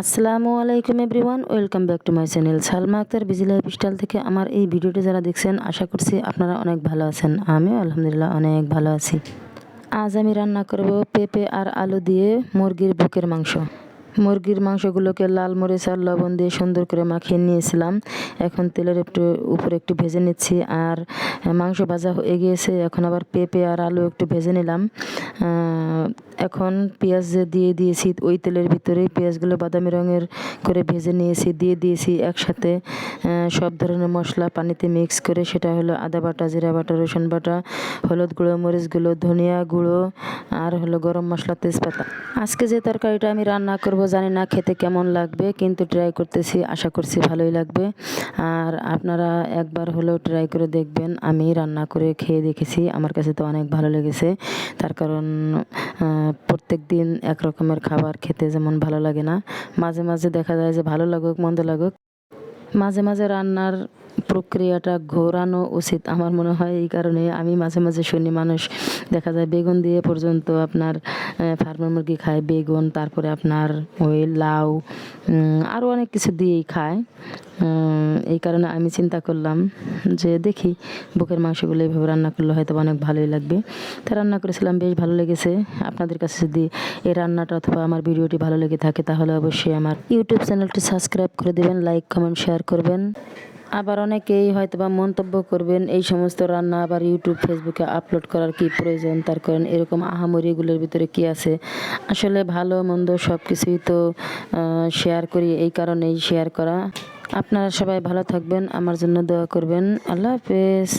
আসসালামু আলাইকুম everyone, welcome back to my channel Salma Akter busy lifestyle থেকে। আমার এই ভিডিওটি যারা দেখছেন আশা করছি আপনারা অনেক ভালো আছেন। আমিও আলহামদুলিল্লাহ অনেক ভালো আছি। আজ আমি রান্না করব পেঁপে আর আলু দিয়ে মুরগির বুকের মাংস। মুরগির মাংসগুলোকে লাল মরিচ আর লবণ দিয়ে সুন্দর করে মাখিয়ে নিয়েছিলাম। এখন তেলের উপরে একটু ভেজে নিচ্ছি। আর মাংস ভাজা হয়ে গিয়েছে, এখন আবার পেঁপে আর আলু একটু ভেজে নিলাম। এখন পেঁয়াজ দিয়ে দিয়েছি ওই তেলের ভিতরেই, পেঁয়াজগুলো বাদামি রঙের করে ভেজে নিয়েছি। দিয়ে দিয়েছি একসাথে সব ধরনের মশলা পানিতে মিক্স করে, সেটা হলো আদা বাটা, জিরা বাটা, রসুন বাটা, হলুদ গুঁড়ো, মরিচ গুঁড়ো, ধনিয়া গুঁড়ো, আর হলো গরম মশলা, তেজপাতা। আজকে যে তরকারিটা আমি রান্না করব জানি না খেতে কেমন লাগবে, কিন্তু ট্রাই করতেছি, আশা করছি ভালোই লাগবে। আর আপনারা একবার হলেও ট্রাই করে দেখবেন। আমি রান্না করে খেয়ে দেখেছি, আমার কাছে তো অনেক ভালো লেগেছে। তার কারণ প্রত্যেক দিন এক রকমের খাবার খেতে যেমন ভালো লাগে না, মাঝে মাঝে দেখা যায় যে ভালো লাগুক মন্দ লাগুক, মাঝে মাঝে রান্নার প্রক্রিয়াটা ঘোরানো উচিত আমার মনে হয়। এই কারণে আমি মাঝে মাঝে শুনি মানুষ দেখা যায় বেগুন দিয়ে পর্যন্ত আপনার ফার্মের মুরগি খায়, বেগুন, তারপরে আপনার ওই লাউ, আরও অনেক কিছু দিয়েই খায়। এই কারণে আমি চিন্তা করলাম যে দেখি বুকের মাংসগুলো এইভাবে রান্না করলে হয়তো অনেক ভালোই লাগবে। তা রান্না করেছিলাম, বেশ ভালো লেগেছে। আপনাদের কাছে যদি এই রান্নাটা অথবা আমার ভিডিওটি ভালো লেগে থাকে তাহলে অবশ্যই আমার ইউটিউব চ্যানেলটি সাবস্ক্রাইব করে দেবেন, লাইক কমেন্ট শেয়ার করবেন। আবার অনেকেই হয়তো বা মন্তব্য করবেন এই সমস্ত রান্না আবার ইউটিউব ফেসবুকে আপলোড করার কি প্রয়োজন, তার কারণ এরকম আহামরি এগুলোর ভিতরে কি আছে। আসলে ভালো মন্দ সব কিছুই তো শেয়ার করি, এই কারণেই শেয়ার করা। আপনারা সবাই ভালো থাকবেন, আমার জন্য দোয়া করবেন। আল্লাহ হাফেজ।